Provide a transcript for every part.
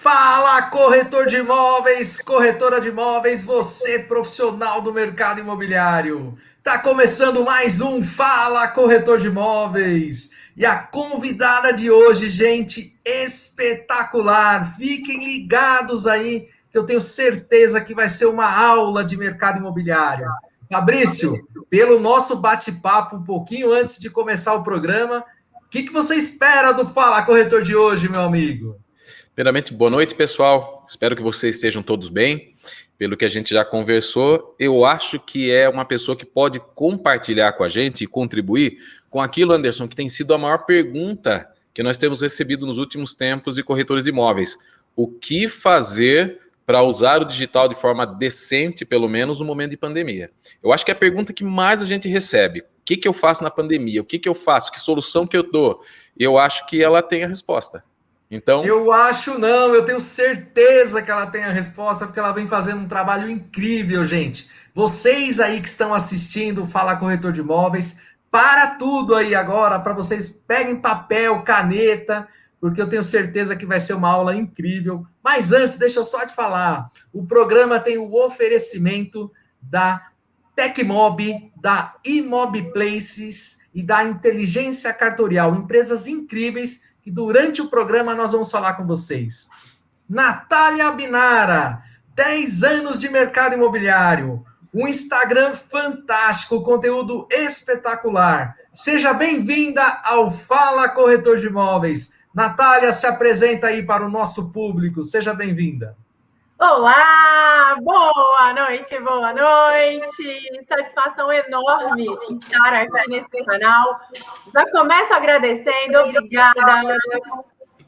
Fala, corretor de imóveis, corretora de imóveis, você profissional do mercado imobiliário. Tá começando mais um Fala, corretor de imóveis. E a convidada de hoje, gente, espetacular. Fiquem ligados aí, que eu tenho certeza que vai ser uma aula de mercado imobiliário. Fabrício, pelo nosso bate-papo um pouquinho antes de começar o programa, o que você espera do Fala, corretor de hoje, meu amigo? Primeiramente, boa noite, pessoal. Espero que vocês estejam todos bem. Pelo que a gente já conversou, eu acho que é uma pessoa que pode compartilhar com a gente e contribuir com aquilo, Anderson, que tem sido a maior pergunta que nós temos recebido nos últimos tempos de corretores de imóveis. O que fazer para usar o digital de forma decente, pelo menos no momento de pandemia? Eu acho que é a pergunta que mais a gente recebe. O que eu faço na pandemia? O que eu faço? Que solução que eu dou? Eu acho que ela tem a resposta. Então, Eu acho não, eu tenho certeza que ela tem a resposta, porque ela vem fazendo um trabalho incrível, gente. Vocês aí que estão assistindo o Fala Corretor de Imóveis, para tudo aí agora, para vocês peguem papel, caneta, porque eu tenho certeza que vai ser uma aula incrível. Mas antes, deixa eu só te falar, o programa tem o oferecimento da Tecmob, da Imobplaces e da Inteligência Cartorial, empresas incríveis que durante o programa nós vamos falar com vocês. Natália Binara, 10 anos de mercado imobiliário, um Instagram fantástico, conteúdo espetacular. Seja bem-vinda ao Fala Corretor de Imóveis. Natália, se apresenta aí para o nosso público. Seja bem-vinda. Olá, boa noite, boa noite. Satisfação enorme estar aqui nesse canal. Já começo agradecendo, obrigada.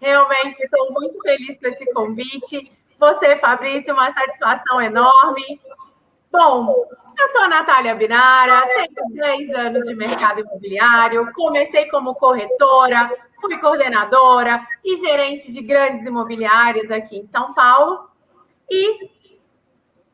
Realmente estou muito feliz com esse convite. Você, Fabrício, uma satisfação enorme. Bom, eu sou a Natália Binara, tenho 10 anos de mercado imobiliário, comecei como corretora, fui coordenadora e gerente de grandes imobiliárias aqui em São Paulo. E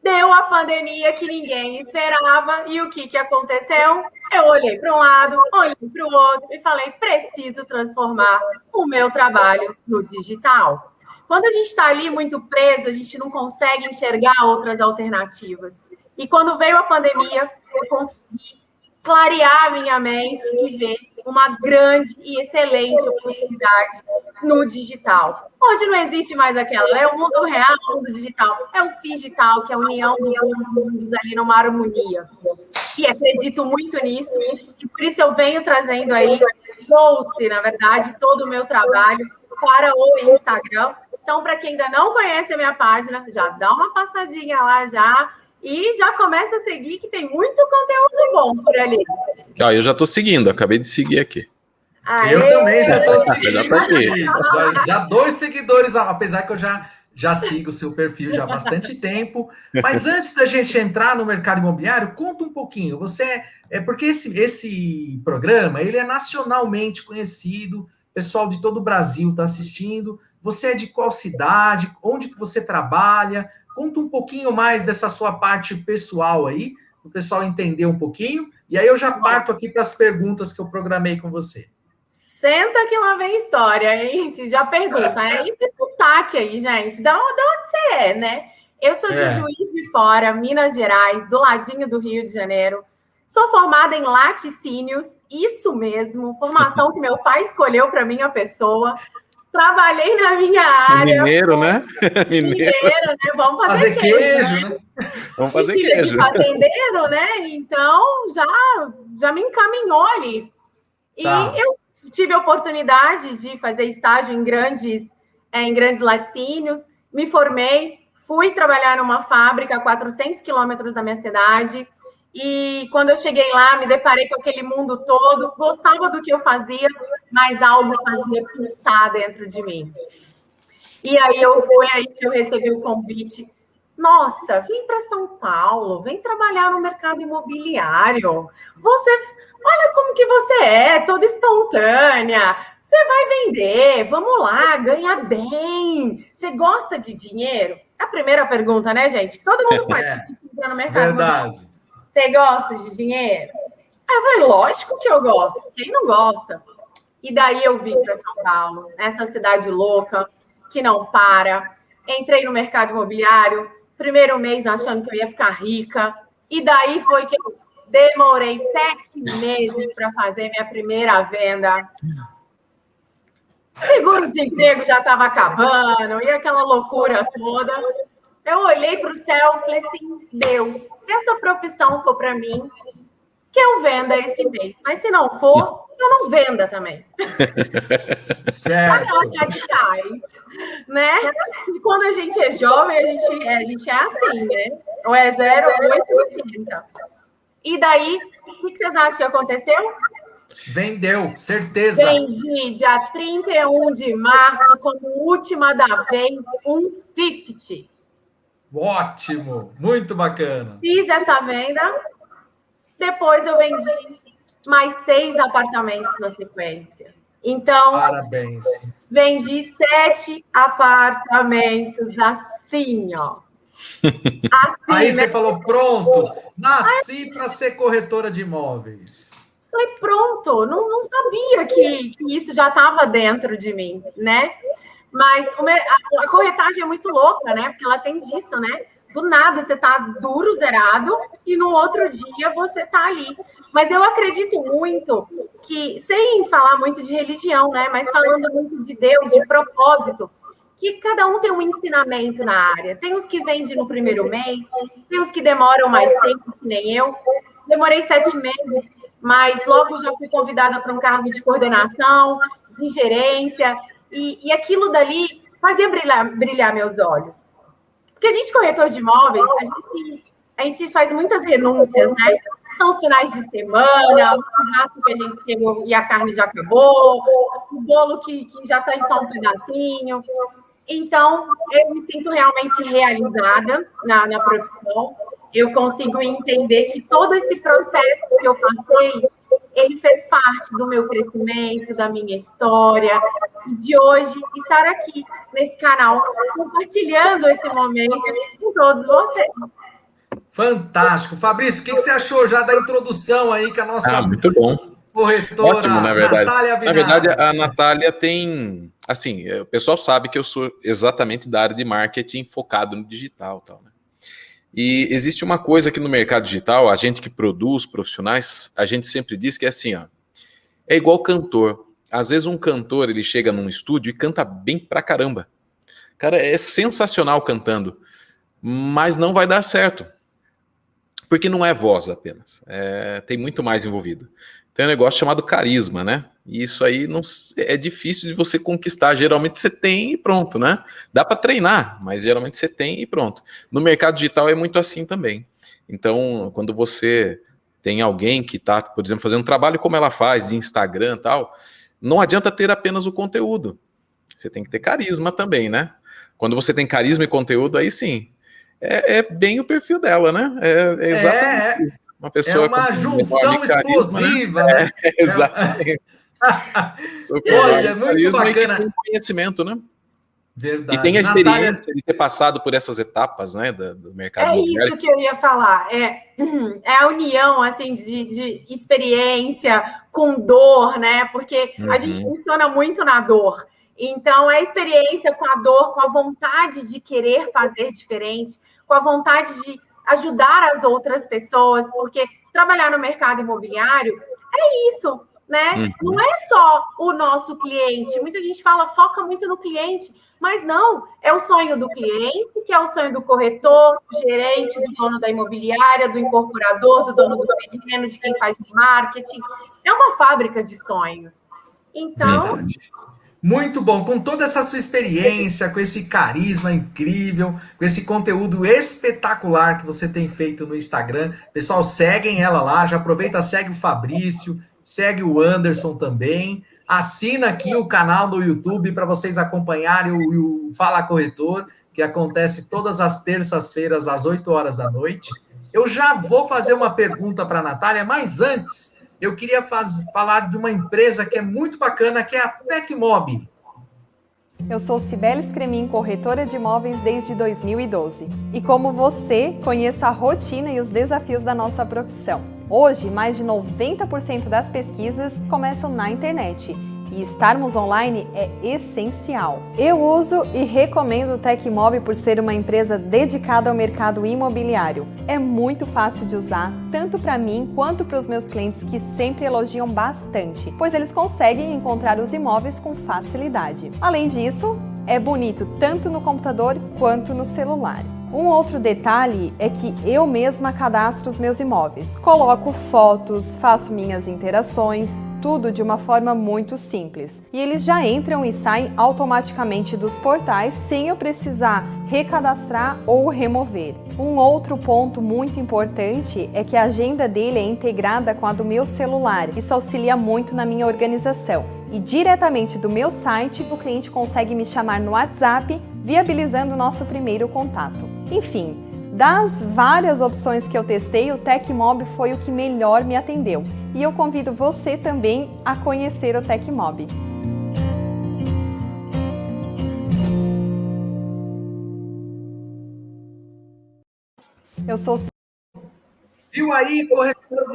deu a pandemia que ninguém esperava. E o que aconteceu? Eu olhei para um lado, olhei para o outro e falei, preciso transformar o meu trabalho no digital. Quando a gente está ali muito preso, a gente não consegue enxergar outras alternativas. E quando veio a pandemia, eu consegui clarear a minha mente e ver uma grande e excelente oportunidade no digital. Hoje não existe mais aquela, é o mundo real, o mundo digital. É o digital, que é a união dos dois mundos ali numa harmonia. E acredito muito nisso, e por isso eu venho trazendo aí, trouxe, na verdade, todo o meu trabalho para o Instagram. Então, para quem ainda não conhece a minha página, já dá uma passadinha lá já, e já começa a seguir, que tem muito conteúdo bom por ali. eu já estou seguindo, acabei de seguir aqui. Aê! Eu também já estou seguindo. Já já 2 seguidores, apesar que eu já sigo o seu perfil já há bastante tempo. Mas antes da gente entrar no mercado imobiliário, conta um pouquinho. Porque esse programa ele é nacionalmente conhecido, o pessoal de todo o Brasil está assistindo. Você é de qual cidade? Onde que você trabalha? Conta um pouquinho mais dessa sua parte pessoal aí, para o pessoal entender um pouquinho. E aí eu já parto aqui para as perguntas que eu programei com você. Senta que lá vem história, hein? Que já pergunta, né? Esse sotaque aí, gente, de onde você é, né? Eu sou de Juiz de Fora, Minas Gerais, do ladinho do Rio de Janeiro. Sou formada em laticínios, isso mesmo, formação que meu pai escolheu para minha pessoa. Trabalhei na minha área. Mineiro, né? Mineiro, né? Vamos fazer queijo, né? Vamos fazer filha queijo. de fazendeiro, né? Então, já me encaminhou ali. E eu tive a oportunidade de fazer estágio em grandes laticínios, me formei, fui trabalhar numa fábrica a 400 quilômetros da minha cidade, e quando eu cheguei lá, me deparei com aquele mundo todo, gostava do que eu fazia, mas algo fazia pulsar dentro de mim. E aí foi aí que eu recebi o convite. Nossa, vem para São Paulo, vem trabalhar no mercado imobiliário. Olha como que você é, toda espontânea. Você vai vender, vamos lá, ganha bem. Você gosta de dinheiro? A primeira pergunta, né, gente? Que todo mundo faz no mercado imobiliário. Você gosta de dinheiro? Aí eu falei, lógico que eu gosto. Quem não gosta? E daí eu vim para São Paulo, essa cidade louca, que não para. entrei no mercado imobiliário, primeiro mês achando que eu ia ficar rica, e daí foi que eu demorei 7 meses para fazer minha primeira venda. Seguro-desemprego já estava acabando, e aquela loucura toda. Eu olhei para o céu e falei assim, Deus, se essa profissão for para mim, que eu venda esse mês. Mas se não for, eu não venda também. Certo. Aquelas radicais, né? E quando a gente é jovem, a gente é assim, né? Ou é 0, ou 8, ou 80. E daí, o que vocês acham que aconteceu? Vendeu, certeza. Vendi dia 31 de março, como última da vez, um 50. Ótimo, muito bacana. Fiz essa venda, depois eu vendi mais 6 apartamentos na sequência. Então, parabéns. Vendi 7 apartamentos assim, ó. Assim, aí você falou, pronto, nasci para ser corretora de imóveis. Falei, pronto, não sabia que isso já estava dentro de mim, né? Mas a corretagem é muito louca, né? Porque ela tem disso, né? Do nada você tá duro, zerado, e no outro dia você tá ali. Mas eu acredito muito que, sem falar muito de religião, né? Mas falando muito de Deus, de propósito, que cada um tem um ensinamento na área. Tem os que vendem no primeiro mês, tem os que demoram mais tempo, que nem eu. Demorei 7 meses, mas logo já fui convidada para um cargo de coordenação, de gerência, e aquilo dali fazia brilhar meus olhos. Porque a gente, corretor de imóveis, a gente faz muitas renúncias, né? São os finais de semana, o churrasco que a gente chegou e a carne já acabou, o bolo que já está em só um pedacinho. Então, eu me sinto realmente realizada na profissão. Eu consigo entender que todo esse processo que eu passei, ele fez parte do meu crescimento, da minha história, e de hoje estar aqui nesse canal, compartilhando esse momento com todos vocês. Fantástico. Fabrício, o que você achou já da introdução aí que a nossa muito bom. Corretora Ótimo, na verdade. Natália Binardi? Na verdade, a Natália tem... Assim, o pessoal sabe que eu sou exatamente da área de marketing focado no digital, tal, né? E existe uma coisa aqui no mercado digital, a gente que produz profissionais, a gente sempre diz que é assim, ó, é igual cantor. Às vezes um cantor, ele chega num estúdio e canta bem pra caramba. Cara, é sensacional cantando, mas não vai dar certo. Porque não é voz apenas, tem muito mais envolvido. Tem um negócio chamado carisma, né? E isso aí não, é difícil de você conquistar. Geralmente você tem e pronto, né? Dá para treinar, mas geralmente você tem e pronto. No mercado digital é muito assim também. Então, quando você tem alguém que está, por exemplo, fazendo um trabalho como ela faz, de Instagram e tal, não adianta ter apenas o conteúdo. Você tem que ter carisma também, né? Quando você tem carisma e conteúdo, aí sim. É bem o perfil dela, né? É exatamente isso. Uma pessoa uma junção explosiva, carisma, né? Exatamente. Olha, muito bacana. Tem conhecimento, né? Verdade. E tem a experiência Natália... de ter passado por essas etapas, né, do mercado imobiliário. É isso que eu ia falar. É a união, assim, de experiência com dor, né? Porque a gente funciona muito na dor. Então, é a experiência com a dor, com a vontade de querer fazer diferente, com a vontade de ajudar as outras pessoas, porque trabalhar no mercado imobiliário é isso, né? Não é só o nosso cliente. Muita gente foca muito no cliente, mas não, é o sonho do cliente, que é o sonho do corretor, do gerente, do dono da imobiliária, do incorporador, do dono do terreno, de quem faz marketing. É uma fábrica de sonhos. Então... Verdade. Muito bom, com toda essa sua experiência, com esse carisma incrível, com esse conteúdo espetacular que você tem feito no Instagram. Pessoal, seguem ela lá, já aproveita, segue o Fabrício, segue o Anderson também. Assina aqui o canal do YouTube para vocês acompanharem o Fala Corretor, que acontece todas as terças-feiras às 8 horas da noite. Eu já vou fazer uma pergunta para a Natália, mas antes... eu queria falar de uma empresa que é muito bacana, que é a Tecmob. Eu sou Cibele Scremin, corretora de imóveis desde 2012. E como você, conheço a rotina e os desafios da nossa profissão. Hoje, mais de 90% das pesquisas começam na internet. e estarmos online é essencial. Eu uso e recomendo o Tecmob por ser uma empresa dedicada ao mercado imobiliário. É muito fácil de usar, tanto para mim quanto para os meus clientes que sempre elogiam bastante, pois eles conseguem encontrar os imóveis com facilidade. Além disso, é bonito tanto no computador quanto no celular. Um outro detalhe é que eu mesma cadastro os meus imóveis. Coloco fotos, faço minhas interações, tudo de uma forma muito simples. E eles já entram e saem automaticamente dos portais sem eu precisar recadastrar ou remover. Um outro ponto muito importante é que a agenda dele é integrada com a do meu celular. Isso auxilia muito na minha organização. E diretamente do meu site, o cliente consegue me chamar no WhatsApp, viabilizando o nosso primeiro contato. Enfim, das várias opções que eu testei, o Tecmob foi o que melhor me atendeu. E eu convido você também a conhecer o Tecmob. Eu sou... Viu aí, corretor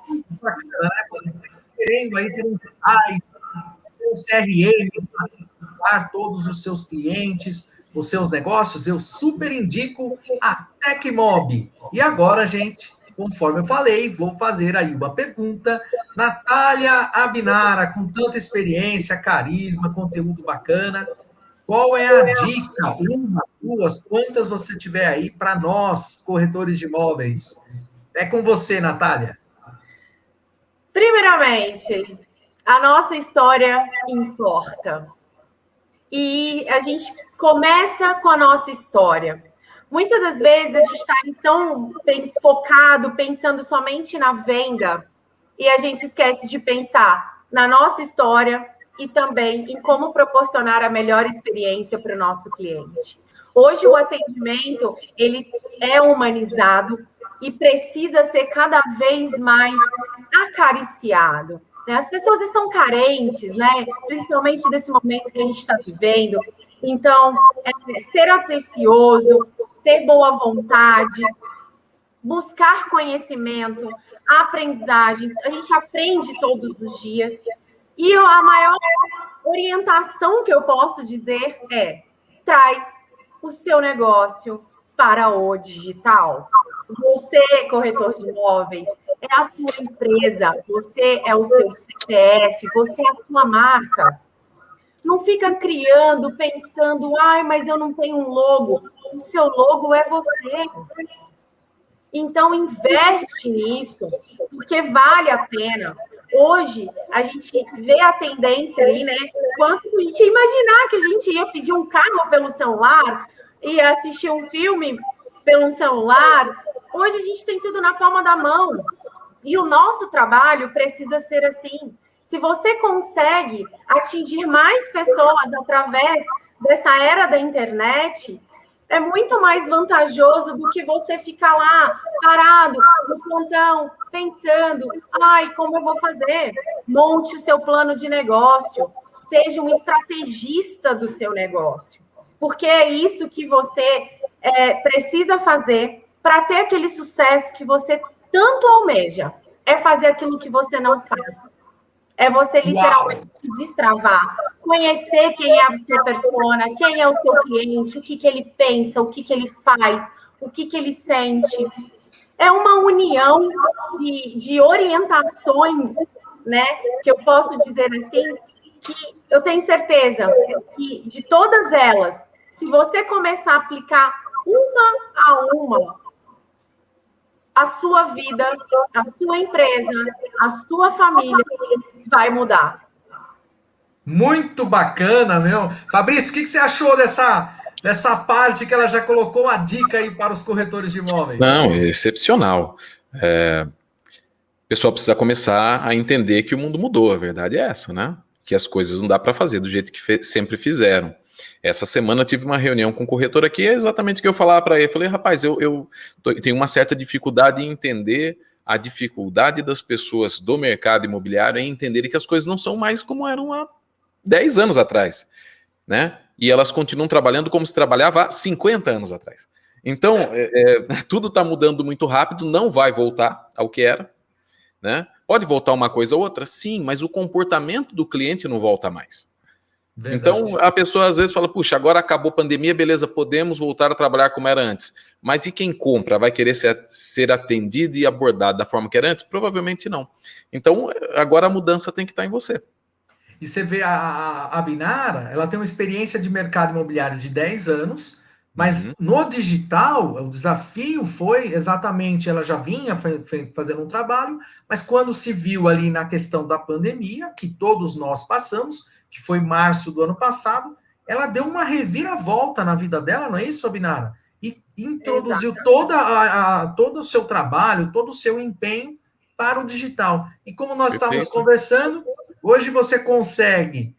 muito bacana, né? Você está querendo aí ter um site, ter um CRM para todos os seus clientes, os seus negócios, eu super indico a Tecmob. E agora, gente, conforme eu falei, vou fazer aí uma pergunta. Natália Abinara, com tanta experiência, carisma, conteúdo bacana, qual é a dica? Uma, duas, quantas você tiver aí para nós, corretores de imóveis? É com você, Natália. Primeiramente, a nossa história importa. E a gente começa com a nossa história. Muitas das vezes a gente está tão focado, pensando somente na venda, e a gente esquece de pensar na nossa história e também em como proporcionar a melhor experiência para o nosso cliente. Hoje o atendimento ele é humanizado e precisa ser cada vez mais acariciado. As pessoas estão carentes, né? Principalmente desse momento que a gente está vivendo. Então, ser atencioso, ter boa vontade, buscar conhecimento, aprendizagem. A gente aprende todos os dias. E a maior orientação que eu posso dizer é: traz o seu negócio para o digital. Você, corretor de imóveis, é a sua empresa, você é o seu CPF, você é a sua marca. Não fica criando, pensando, mas eu não tenho um logo. O seu logo é você. Então, investe nisso, porque vale a pena. Hoje, a gente vê a tendência ali, né? Quanto a gente ia imaginar que a gente ia pedir um carro pelo celular, ia assistir um filme pelo celular. Hoje, a gente tem tudo na palma da mão. E o nosso trabalho precisa ser assim. Se você consegue atingir mais pessoas através dessa era da internet, é muito mais vantajoso do que você ficar lá, parado, no pontão, pensando, como eu vou fazer? Monte o seu plano de negócio, seja um estrategista do seu negócio, porque é isso que você precisa fazer para ter aquele sucesso que você tanto almeja. É fazer aquilo que você não faz. É você literalmente destravar, conhecer quem é a sua persona, quem é o seu cliente, o que ele pensa, o que ele faz, o que ele sente. É uma união de orientações, né? Que eu posso dizer assim, que eu tenho certeza que de todas elas, se você começar a aplicar uma a uma, a sua vida, a sua empresa, a sua família vai mudar. Muito bacana, meu. Fabrício, o que você achou dessa parte que ela já colocou a dica aí para os corretores de imóveis? Não, é excepcional. O pessoal precisa começar a entender que o mundo mudou, a verdade é essa, né? Que as coisas não dá para fazer do jeito que sempre fizeram. Essa semana eu tive uma reunião com o corretor aqui, é exatamente o que eu falava para ele. Eu falei, rapaz, eu tenho uma certa dificuldade em entender a dificuldade das pessoas do mercado imobiliário em entenderem que as coisas não são mais como eram há 10 anos atrás, né? E elas continuam trabalhando como se trabalhava há 50 anos atrás. Então, tudo está mudando muito rápido, não vai voltar ao que era, né? Pode voltar uma coisa ou outra? Sim, mas o comportamento do cliente não volta mais. Verdade. Então, a pessoa às vezes fala, puxa, agora acabou a pandemia, beleza, podemos voltar a trabalhar como era antes. Mas e quem compra? Vai querer ser atendido e abordado da forma que era antes? Provavelmente não. Então, agora a mudança tem que estar em você. E você vê a Binara, ela tem uma experiência de mercado imobiliário de 10 anos, mas no digital, o desafio foi exatamente, ela já vinha fazendo um trabalho, mas quando se viu ali na questão da pandemia, que todos nós passamos, que foi março do ano passado, ela deu uma reviravolta na vida dela, não é isso, Binara? E introduziu todo o seu trabalho, todo o seu empenho para o digital. E como nós estávamos conversando, hoje você consegue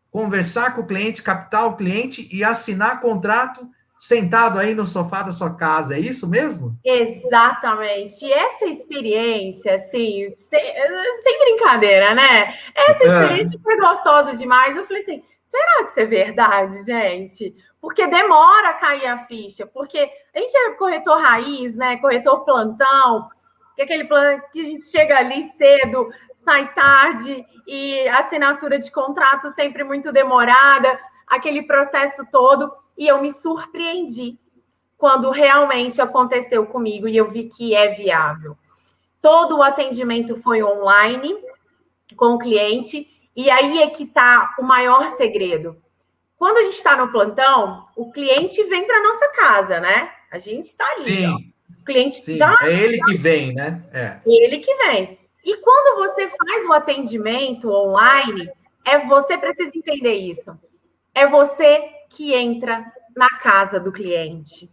conversar com o cliente, captar o cliente e assinar contrato sentado aí no sofá da sua casa. É isso mesmo? Exatamente. E essa experiência, assim, sem brincadeira, né? Essa experiência foi gostosa demais. Eu falei assim, será que isso é verdade, gente? Porque demora a cair a ficha. Porque a gente é corretor raiz, né? Corretor plantão. Que é aquele plano que a gente chega ali cedo, sai tarde e a assinatura de contrato sempre muito demorada, aquele processo todo. E eu me surpreendi quando realmente aconteceu comigo e eu vi que é viável. Todo o atendimento foi online com o cliente e aí é que está o maior segredo. Quando a gente está no plantão, o cliente vem para nossa casa, né? A gente está ali. Sim. Ó. O cliente Sim, já... é ele que vem, né? É ele que vem. E quando você faz o atendimento online, você precisa entender isso. É você que entra na casa do cliente.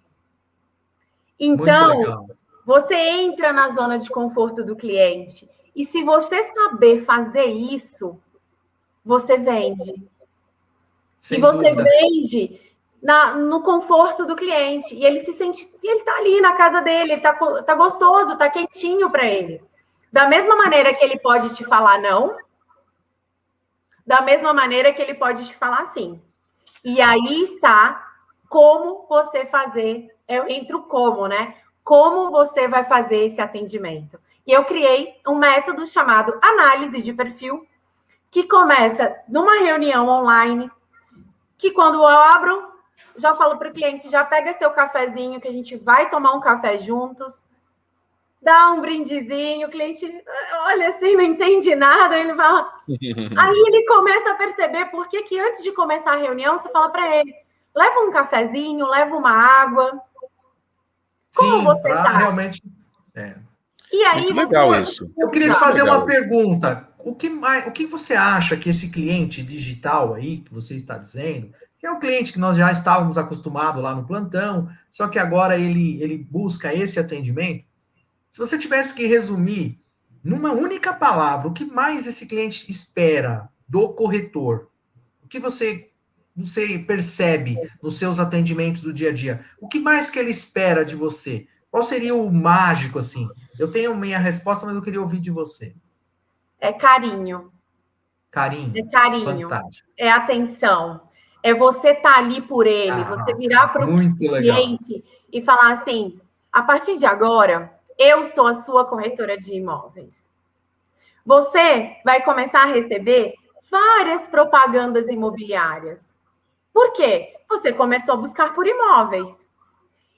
Então, você entra na zona de conforto do cliente. E se você saber fazer isso, você vende. Sem e você dúvida. Vende no conforto do cliente. E ele se sente... Ele está ali na casa dele, ele tá gostoso, está quentinho para ele. Da mesma maneira que ele pode te falar não, da mesma maneira que ele pode te falar sim. E aí está como você fazer, entre o como, né? Como você vai fazer esse atendimento. E eu criei um método chamado análise de perfil, que começa numa reunião online, que quando eu abro, já falo para o cliente, já pega seu cafezinho, que a gente vai tomar um café juntos, dá um brindezinho, o cliente olha assim, não entende nada, ele fala... Aí ele começa a perceber por que antes de começar a reunião, você fala para ele, leva um cafezinho, leva uma água. Como você tá? Realmente... E aí muito legal isso. Eu queria te fazer uma pergunta. O que você acha que esse cliente digital aí, que você está dizendo, que é um cliente que nós já estávamos acostumados lá no plantão, só que agora ele busca esse atendimento? Se você tivesse que resumir numa única palavra, o que mais esse cliente espera do corretor? O que você percebe nos seus atendimentos do dia a dia? O que mais que ele espera de você? Qual seria o mágico, assim? Eu tenho minha resposta, mas eu queria ouvir de você. É carinho. Carinho. É carinho. Fantástico. É atenção. É você estar ali por ele. Você virar para o cliente e falar assim, a partir de agora... Eu sou a sua corretora de imóveis. Você vai começar a receber várias propagandas imobiliárias. Por quê? Você começou a buscar por imóveis.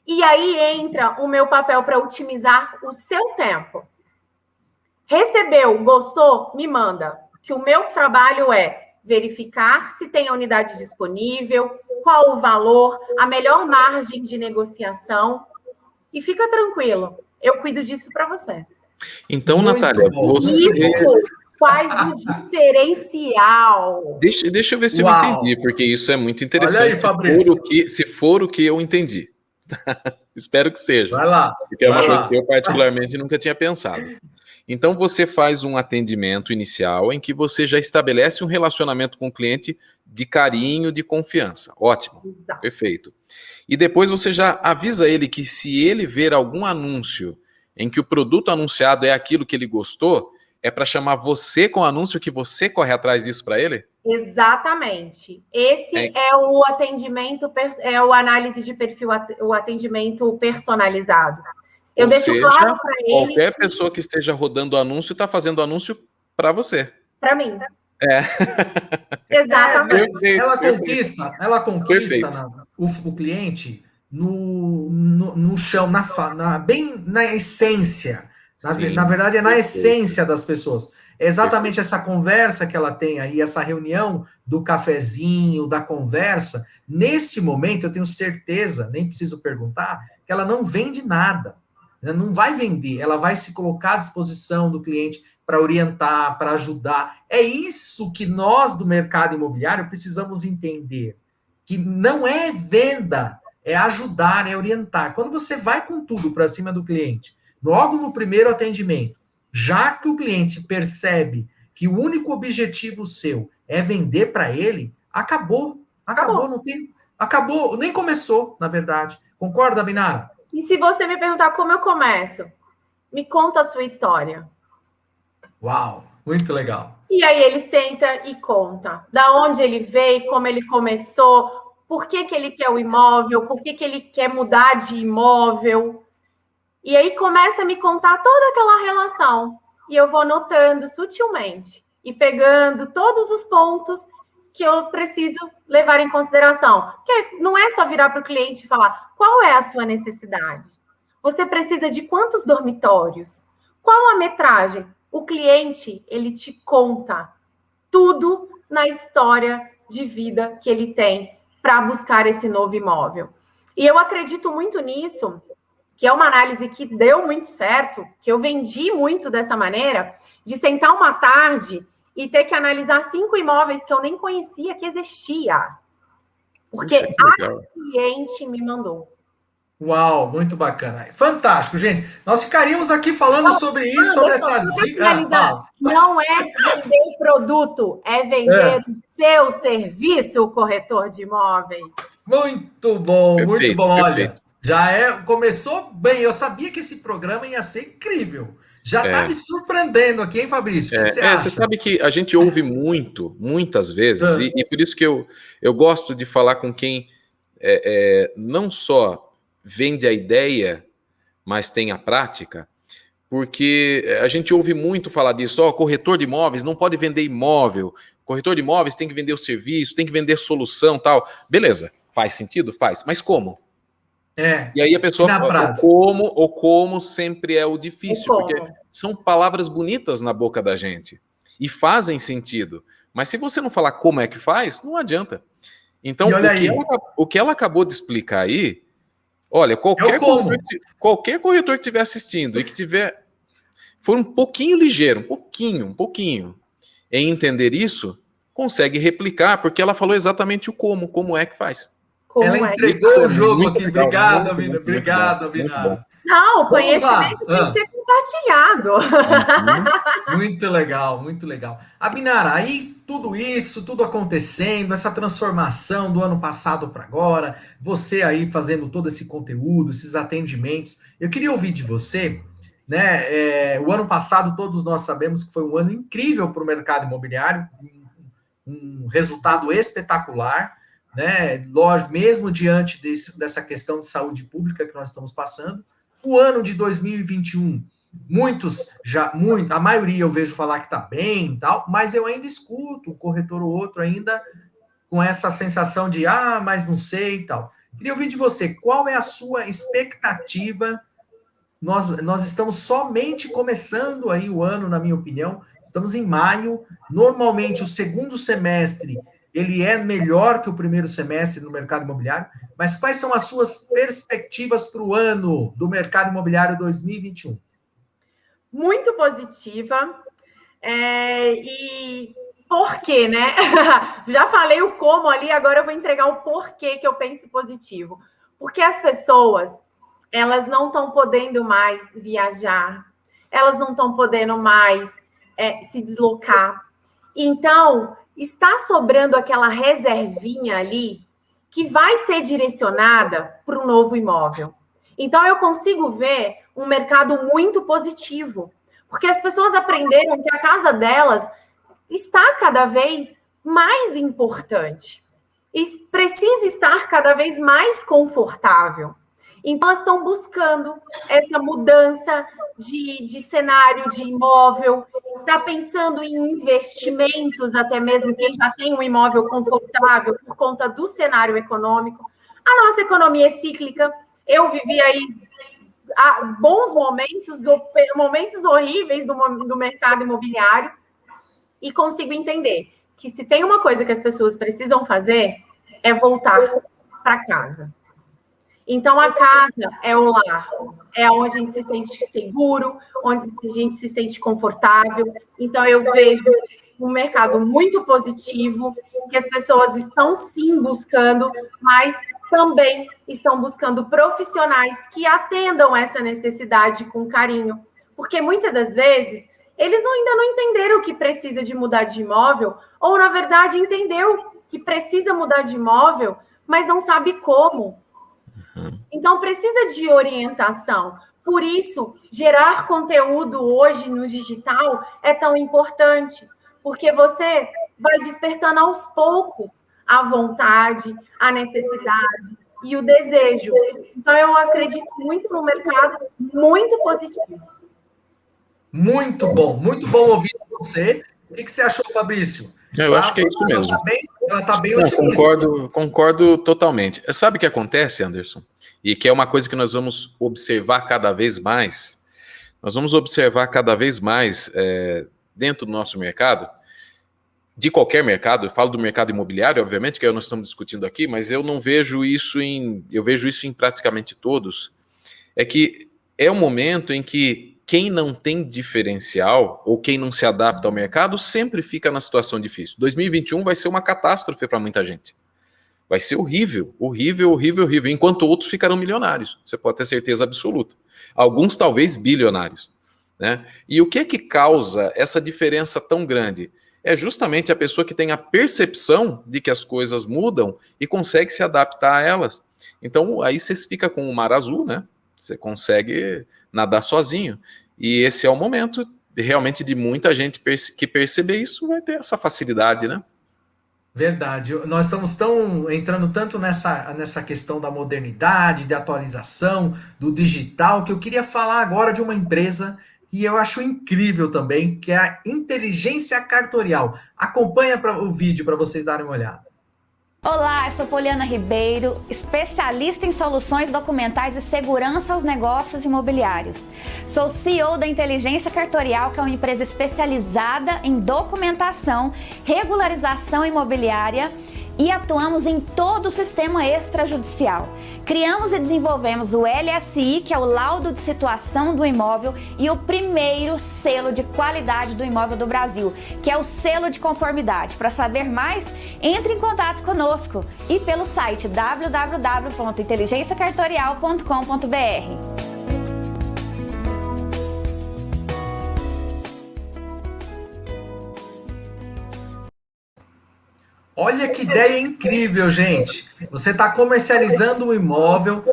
E aí entra o meu papel para otimizar o seu tempo. Recebeu, gostou? Me manda. Que o meu trabalho é verificar se tem a unidade disponível, qual o valor, a melhor margem de negociação. E fica tranquilo. Eu cuido disso para você. Então, Natália, você... Isso faz o diferencial. Deixa eu ver se eu entendi, porque isso é muito interessante. Olha aí, Fabrício. Se for o que eu entendi. Espero que seja. Vai lá. Porque é uma coisa que eu particularmente nunca tinha pensado. Então, você faz um atendimento inicial em que você já estabelece um relacionamento com o cliente de carinho, de confiança. Ótimo. Exato. Perfeito. E depois você já avisa ele que se ele ver algum anúncio em que o produto anunciado é aquilo que ele gostou, é para chamar você com o anúncio que você corre atrás disso para ele? Exatamente. Esse é o atendimento, é o análise de perfil, o atendimento personalizado. Eu Ou deixo seja, claro para ele. qualquer pessoa que esteja rodando anúncio está fazendo anúncio para você. Para mim. É. Exatamente. Ela conquista o cliente no chão, bem na essência. Na verdade, é na essência das pessoas. É exatamente essa conversa que ela tem aí, essa reunião do cafezinho, da conversa. Neste momento, eu tenho certeza, nem preciso perguntar, que ela não vende nada. Ela não vai vender, ela vai se colocar à disposição do cliente para orientar, para ajudar. É isso que nós do mercado imobiliário precisamos entender. Que não é venda, é ajudar, é orientar. Quando você vai com tudo para cima do cliente, logo no primeiro atendimento, já que o cliente percebe que o único objetivo seu é vender para ele, acabou, não tem, acabou, nem começou, na verdade. Concorda, Binara? E se você me perguntar como eu começo, me conta a sua história. Uau, muito legal. E aí ele senta e conta da onde ele veio, como ele começou, por que ele quer o imóvel, por que ele quer mudar de imóvel. E aí começa a me contar toda aquela relação. E eu vou notando sutilmente e pegando todos os pontos que eu preciso levar em consideração. Porque não é só virar para o cliente e falar qual é a sua necessidade. Você precisa de quantos dormitórios? Qual a metragem? O cliente, ele te conta tudo na história de vida que ele tem para buscar esse novo imóvel. E eu acredito muito nisso, que é uma análise que deu muito certo, que eu vendi muito dessa maneira, de sentar uma tarde e ter que analisar 5 imóveis que eu nem conhecia que existia. Porque a cliente me mandou. Uau, muito bacana. Fantástico, gente. Nós ficaríamos aqui falando sobre isso, sobre essas dicas. Não é vender produto, é vender o seu serviço, corretor de imóveis. Muito bom, perfeito, muito bom. Perfeito. Olha, começou bem. Eu sabia que esse programa ia ser incrível. Já está me surpreendendo aqui, hein, Fabrício? O que você acha? Você sabe que a gente ouve muitas vezes, e por isso que eu gosto de falar com quem não só vende a ideia, mas tem a prática, porque a gente ouve muito falar disso, corretor de imóveis não pode vender imóvel, corretor de imóveis tem que vender o serviço, tem que vender solução, tal. Beleza, faz sentido? Faz, mas como? E aí a pessoa, o como sempre é o difícil, porque são palavras bonitas na boca da gente, e fazem sentido, mas se você não falar como é que faz, não adianta. Então, o que ela acabou de explicar aí, olha, qualquer corretor que estiver assistindo e que for um pouquinho ligeiro, um pouquinho, em entender isso, consegue replicar, porque ela falou exatamente o como é que faz. Ela entregou o jogo aqui. Obrigado, Abinara. Obrigado, Abinara. Não, o conhecimento tem que ser compartilhado. Muito legal, muito legal. Abinara, aí tudo isso, tudo acontecendo, essa transformação do ano passado para agora, você aí fazendo todo esse conteúdo, esses atendimentos. Eu queria ouvir de você, né? O ano passado, todos nós sabemos que foi um ano incrível para o mercado imobiliário, um resultado espetacular, né? Lógico, mesmo diante dessa questão de saúde pública que nós estamos passando. O ano de 2021, a maioria eu vejo falar que está bem e tal, mas eu ainda escuto um corretor ou outro ainda com essa sensação de, mas não sei e tal. Queria ouvir de você, qual é a sua expectativa? Nós estamos somente começando aí o ano, na minha opinião, estamos em maio, normalmente o segundo semestre ele é melhor que o primeiro semestre no mercado imobiliário, mas quais são as suas perspectivas para o ano do mercado imobiliário 2021? Muito positiva. E por quê, né? Já falei o como ali, agora eu vou entregar o porquê que eu penso positivo. Porque as pessoas, elas não estão podendo mais viajar, elas não estão podendo mais se deslocar. Então, está sobrando aquela reservinha ali que vai ser direcionada para o novo imóvel. Então, eu consigo ver um mercado muito positivo, porque as pessoas aprenderam que a casa delas está cada vez mais importante e precisa estar cada vez mais confortável. Então, elas estão buscando essa mudança de cenário de imóvel, está pensando em investimentos, até mesmo quem já tem um imóvel confortável por conta do cenário econômico. A nossa economia é cíclica. Eu vivi aí bons momentos, momentos horríveis do mercado imobiliário, e consigo entender que se tem uma coisa que as pessoas precisam fazer, é voltar para casa. Então, a casa é o lar, é onde a gente se sente seguro, onde a gente se sente confortável. Então, eu vejo um mercado muito positivo, que as pessoas estão sim buscando, mas também estão buscando profissionais que atendam essa necessidade com carinho. Porque muitas das vezes eles ainda não entenderam que precisa de mudar de imóvel, ou, na verdade, entendeu que precisa mudar de imóvel, mas não sabe como. Então, precisa de orientação. Por isso, gerar conteúdo hoje no digital é tão importante, porque você vai despertando aos poucos a vontade, a necessidade e o desejo. Então, eu acredito muito no mercado, muito positivo. Muito bom ouvir você. O que você achou, Fabrício? Eu acho que é isso mesmo. Ela está bem otimista. Concordo totalmente. Sabe o que acontece, Anderson? E que é uma coisa que nós vamos observar cada vez mais. Nós vamos observar cada vez mais dentro do nosso mercado, de qualquer mercado. Eu falo do mercado imobiliário, obviamente, que nós estamos discutindo aqui, mas eu não vejo isso eu vejo isso em praticamente todos. É que é um momento em que quem não tem diferencial ou quem não se adapta ao mercado sempre fica na situação difícil. 2021 vai ser uma catástrofe para muita gente. Vai ser horrível, enquanto outros ficarão milionários. Você pode ter certeza absoluta. Alguns talvez bilionários, né? E o que é que causa essa diferença tão grande? É justamente a pessoa que tem a percepção de que as coisas mudam e consegue se adaptar a elas. Então, aí você fica com o mar azul, né? Você consegue nadar sozinho. E esse é o momento, realmente, de muita gente que perceber isso vai ter essa facilidade, né? Verdade. Nós estamos entrando tanto nessa questão da modernidade, de atualização, do digital, que eu queria falar agora de uma empresa que eu acho incrível também, que é a Inteligência Cartorial. Acompanha o vídeo para vocês darem uma olhada. Olá, eu sou Poliana Ribeiro, especialista em soluções documentais e segurança aos negócios imobiliários. Sou CEO da Inteligência Cartorial, que é uma empresa especializada em documentação, regularização imobiliária, e atuamos em todo o sistema extrajudicial. Criamos e desenvolvemos o LSI, que é o laudo de situação do imóvel, e o primeiro selo de qualidade do imóvel do Brasil, que é o selo de conformidade. Para saber mais, entre em contato conosco e pelo site www.inteligenciacartorial.com.br. Olha que ideia incrível, gente. Você está comercializando o imóvel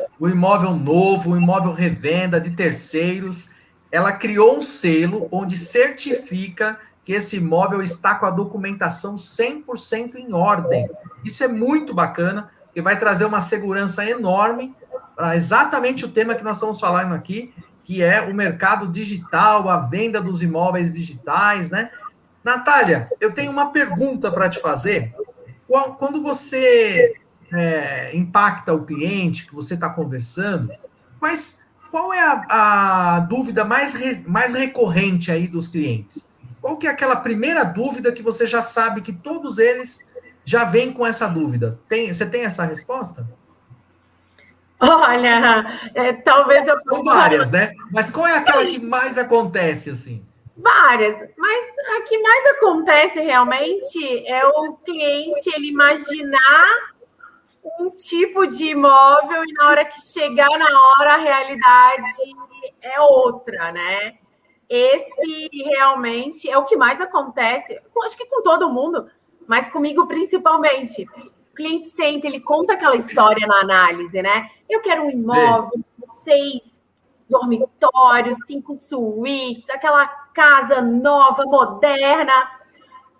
novo, o imóvel revenda de terceiros. Ela criou um selo onde certifica que esse imóvel está com a documentação 100% em ordem. Isso é muito bacana, porque vai trazer uma segurança enorme para exatamente o tema que nós estamos falando aqui, que é o mercado digital, a venda dos imóveis digitais, né? Natália, eu tenho uma pergunta para te fazer. Quando você impacta o cliente que você está conversando, qual é a dúvida mais recorrente aí dos clientes? Qual que é aquela primeira dúvida que você já sabe que todos eles já vêm com essa dúvida? Você tem essa resposta? Olha, talvez eu... São várias, né? Mas qual é aquela que mais acontece, assim? Várias, mas a que mais acontece realmente é o cliente ele imaginar um tipo de imóvel e na hora que chegar na hora a realidade é outra, né? Esse realmente é o que mais acontece, acho que com todo mundo, mas comigo principalmente. O cliente senta, ele conta aquela história na análise, né? Eu quero um imóvel, 6 dormitórios, 5 suítes, aquela casa nova, moderna.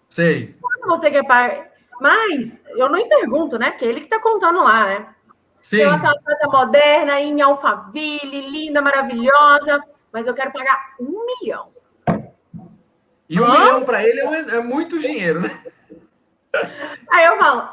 Sei. Quando você quer pagar? Mas eu nem pergunto, né? Porque ele que está contando lá, né? Tem Sim. aquela casa moderna em Alphaville, linda, maravilhosa, mas eu quero pagar 1 milhão. E 1 milhão para ele é muito dinheiro, né? Aí eu falo,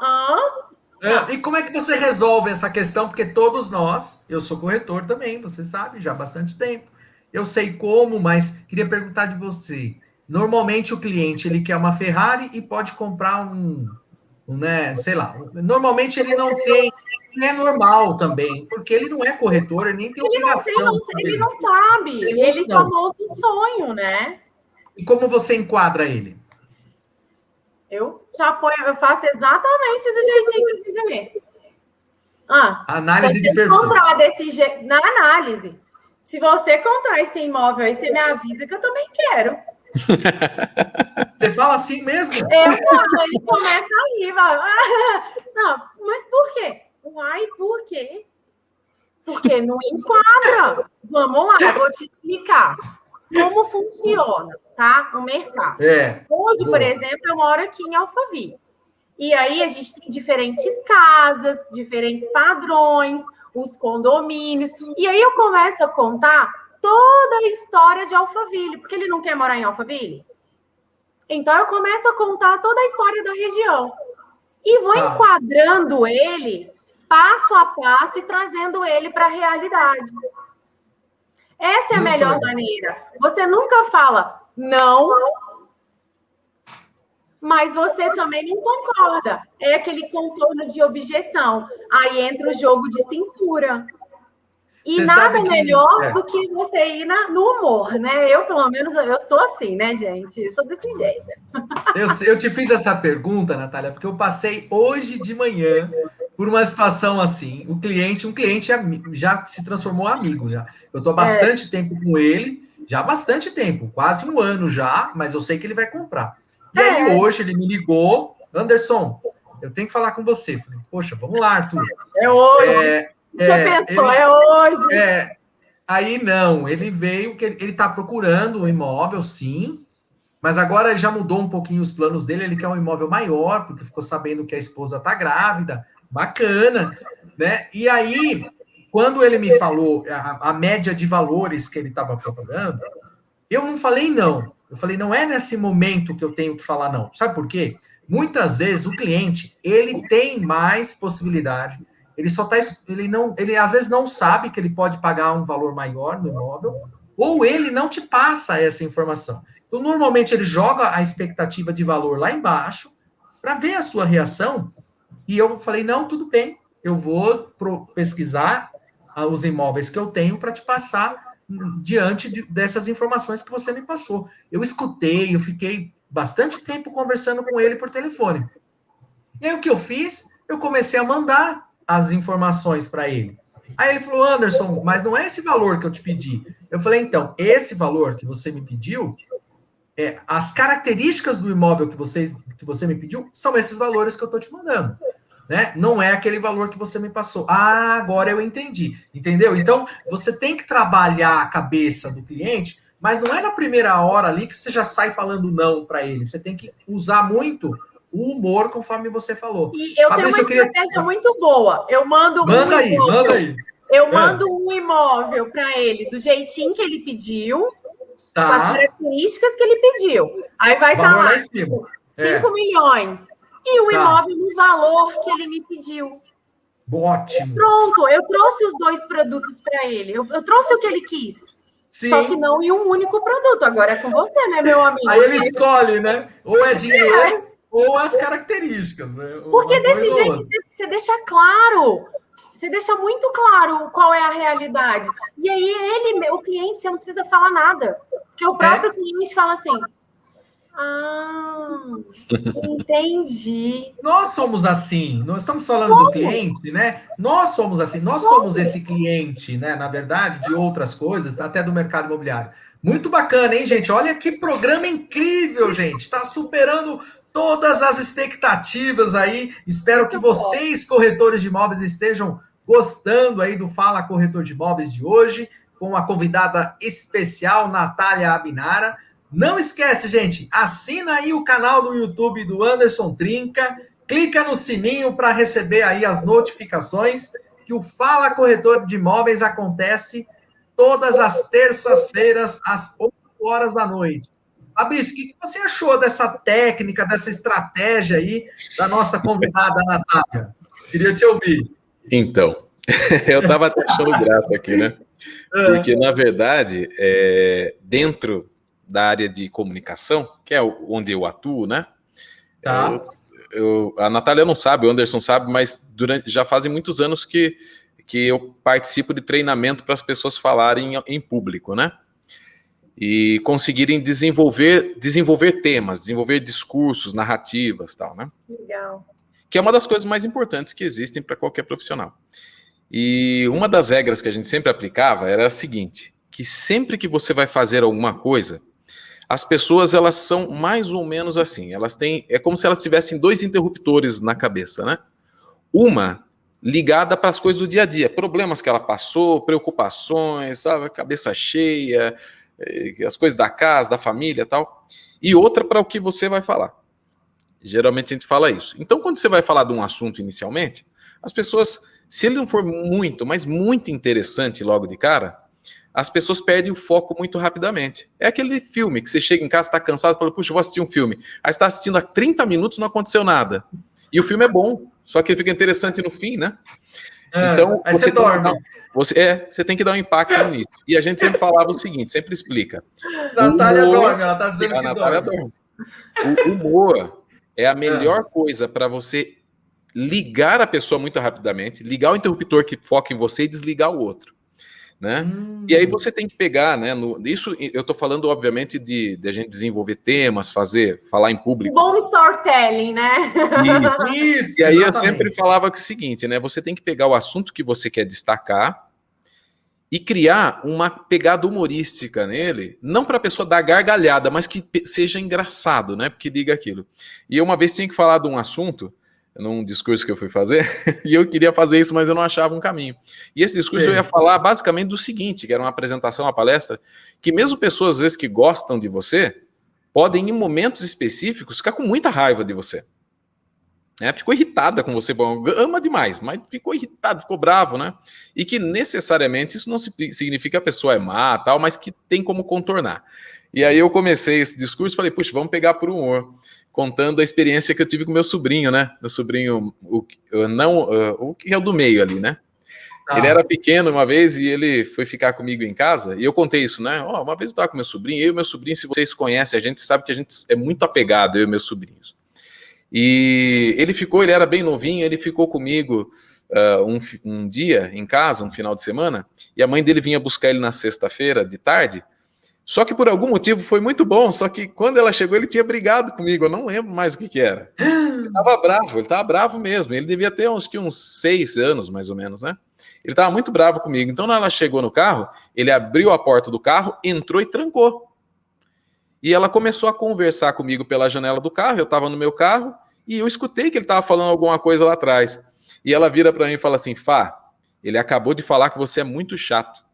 E como é que você resolve essa questão? Porque todos nós, eu sou corretor também, você sabe, já há bastante tempo. Eu sei como, mas queria perguntar de você. Normalmente o cliente ele quer uma Ferrari e pode comprar né, sei lá. Normalmente ele não tem, é normal também, porque ele não é corretor, ele nem tem obrigação. ele não sabe, Tem ele só noção. monta um sonho, né? E como você enquadra ele? Eu faço exatamente do jeitinho que eu fiz ali. Análise se de você perfil. comprar desse jeito, na análise, se você comprar esse imóvel aí, você me avisa que eu também quero. Você fala assim mesmo? Eu falo, ele começa aí, fala, não, mas por quê? Uai, por quê? Porque não enquadra. Vamos lá, eu vou te explicar como funciona, tá? O mercado. Hoje, por exemplo, eu moro aqui em Alphaville. E aí a gente tem diferentes casas, diferentes padrões, os condomínios. E aí eu começo a contar toda a história de Alphaville, porque ele não quer morar em Alphaville. Então eu começo a contar toda a história da região. E vou enquadrando ele passo a passo e trazendo ele para a realidade. Essa é a melhor maneira. Você nunca fala não, mas você também não concorda. É aquele contorno de objeção. Aí entra o jogo de cintura. E Você nada sabe que- melhor do que você ir no humor, né? Eu, pelo menos, eu sou assim, né, gente? Eu sou desse jeito. Eu te fiz essa pergunta, Natália, porque eu passei hoje de manhã por uma situação assim. Um cliente já se transformou em amigo. Já. Eu estou há bastante tempo com ele, já há bastante tempo, quase 1 ano já, mas eu sei que ele vai comprar. E aí hoje ele me ligou, Anderson, eu tenho que falar com você. Falei, poxa, vamos lá, Arthur. É hoje. Você pensou, é hoje. Aí não, ele veio, que ele está procurando um imóvel, sim, mas agora já mudou um pouquinho os planos dele, ele quer um imóvel maior, porque ficou sabendo que a esposa está grávida, bacana, né? E aí, quando ele me falou a média de valores que ele estava procurando, eu não falei não. Eu falei, não é nesse momento que eu tenho que falar não. Sabe por quê? Muitas vezes o cliente, ele tem mais possibilidade, ele às vezes não sabe que ele pode pagar um valor maior no imóvel, ou ele não te passa essa informação. Então, normalmente ele joga a expectativa de valor lá embaixo para ver a sua reação. E eu falei, não, tudo bem, eu vou pesquisar os imóveis que eu tenho para te passar diante dessas informações que você me passou. Eu escutei, eu fiquei bastante tempo conversando com ele por telefone. E aí o que eu fiz? Eu comecei a mandar as informações para ele. Aí ele falou, Anderson, mas não é esse valor que eu te pedi. Eu falei, então, esse valor que você me pediu, as características do imóvel que você me pediu são esses valores que eu estou te mandando. Né? Não é aquele valor que você me passou. Agora eu entendi. Entendeu? Então, você tem que trabalhar a cabeça do cliente, mas não é na primeira hora ali que você já sai falando não para ele. Você tem que usar muito o humor, conforme você falou. E eu tenho uma estratégia muito boa. Eu mando manda aí. Eu mando um imóvel para ele do jeitinho que ele pediu, com as características que ele pediu. Aí vai estar lá 5 milhões. E o imóvel no valor que ele me pediu. Ótimo. Pronto, eu trouxe os 2 produtos para ele. Eu trouxe o que ele quis. Sim. Só que não em um único produto. Agora é com você, né, meu amigo? Aí ele escolhe, né? Ou é dinheiro ou as características. Né? Porque desse jeito você deixa claro. Você deixa muito claro qual é a realidade. E aí o cliente, você não precisa falar nada. Porque o próprio cliente fala assim... entendi. Nós somos assim, nós estamos falando do cliente, né? Nós somos assim, nós somos esse cliente, né? Na verdade, de outras coisas, até do mercado imobiliário. Muito bacana, hein, gente? Olha que programa incrível, gente. Está superando todas as expectativas aí. Espero que vocês, corretores de imóveis, estejam gostando aí do Fala Corretor de Imóveis de hoje, com a convidada especial, Natália Abinara. Não esquece, gente, assina aí o canal do YouTube do Anderson Trinca, clica no sininho para receber aí as notificações que o Fala Corretor de Imóveis acontece todas as terças-feiras, às 8 horas da noite. Fabrício, o que você achou dessa técnica, dessa estratégia aí da nossa convidada, Natália? Queria te ouvir. Então, eu estava até achando graça aqui, né? Porque, na verdade, dentro da área de comunicação, que é onde eu atuo, né? Tá. A Natália não sabe, o Anderson sabe, mas já fazem muitos anos que eu participo de treinamento para as pessoas falarem em público, né? E conseguirem desenvolver temas, desenvolver discursos, narrativas, tal, né? Legal. Que é uma das coisas mais importantes que existem para qualquer profissional. E uma das regras que a gente sempre aplicava era a seguinte, que sempre que você vai fazer alguma coisa, as pessoas, elas são mais ou menos assim, é como se elas tivessem 2 interruptores na cabeça, né? Uma ligada para as coisas do dia a dia, problemas que ela passou, preocupações, sabe, cabeça cheia, as coisas da casa, da família e tal, e outra para o que você vai falar. Geralmente a gente fala isso. Então, quando você vai falar de um assunto inicialmente, as pessoas, se ele não for muito, mas muito interessante logo de cara, as pessoas perdem o foco muito rapidamente. É aquele filme que você chega em casa, está cansado, fala, puxa, eu vou assistir um filme. Aí você está assistindo há 30 minutos, não aconteceu nada. E o filme é bom, só que ele fica interessante no fim, né? Então, aí você dorme. Você tem que dar um impacto nisso. E a gente sempre falava o seguinte, sempre explica. Natália dorme, ela está dizendo que Natália dorme. O humor é a melhor coisa para você ligar a pessoa muito rapidamente, ligar o interruptor que foca em você e desligar o outro. Né? E aí você tem que pegar, né? Isso eu estou falando, obviamente, de a gente desenvolver temas, falar em público. Bom storytelling, né? Isso, e aí exatamente. eu sempre falava o seguinte, né? Você tem que pegar o assunto que você quer destacar e criar uma pegada humorística nele, não para a pessoa dar gargalhada, mas que seja engraçado, né? Porque diga aquilo. E eu uma vez tinha que falar de um assunto num discurso que eu fui fazer, e eu queria fazer isso, mas eu não achava um caminho. E esse discurso eu ia falar basicamente do seguinte, que era uma apresentação, uma palestra, que mesmo pessoas, às vezes, que gostam de você, podem, em momentos específicos, ficar com muita raiva de você. Ficou irritada com você, bom, ama demais, mas ficou irritado, ficou bravo, né? E que, necessariamente, isso não significa que a pessoa é má, tal, mas que tem como contornar. E aí eu comecei esse discurso e falei, puxa, vamos pegar por humor, contando a experiência que eu tive com meu sobrinho, né? Meu sobrinho, o que é o do meio ali, né? Ele era pequeno uma vez e ele foi ficar comigo em casa, e eu contei isso, né? Uma vez eu estava com meu sobrinho, eu e meu sobrinho, se vocês conhecem, a gente sabe que a gente é muito apegado, eu e meus sobrinhos. E ele era bem novinho, ele ficou comigo um dia em casa, um final de semana, e a mãe dele vinha buscar ele na sexta-feira, de tarde. Só que por algum motivo foi muito bom, só que quando ela chegou ele tinha brigado comigo, eu não lembro mais o que era. Ele estava bravo mesmo, ele devia ter uns 6 anos mais ou menos, né? Ele estava muito bravo comigo, então quando ela chegou no carro, ele abriu a porta do carro, entrou e trancou. E ela começou a conversar comigo pela janela do carro, eu estava no meu carro, e eu escutei que ele estava falando alguma coisa lá atrás. E ela vira para mim e fala assim, Fá, ele acabou de falar que você é muito chato.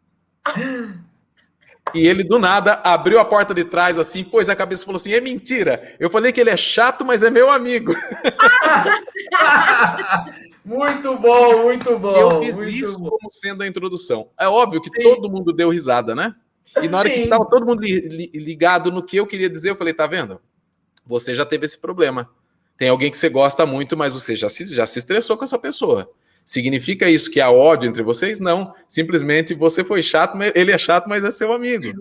E ele, do nada, abriu a porta de trás, assim, pôs a cabeça e falou assim, é mentira. Eu falei que ele é chato, mas é meu amigo. Muito bom, muito bom. Eu fiz isso como sendo a introdução. É óbvio que todo mundo deu risada, né? E na hora que estava todo mundo ligado no que eu queria dizer, eu falei, tá vendo? Você já teve esse problema. Tem alguém que você gosta muito, mas você já se estressou com essa pessoa. Significa isso que há ódio entre vocês? Não. Simplesmente você foi chato, ele é chato, mas é seu amigo.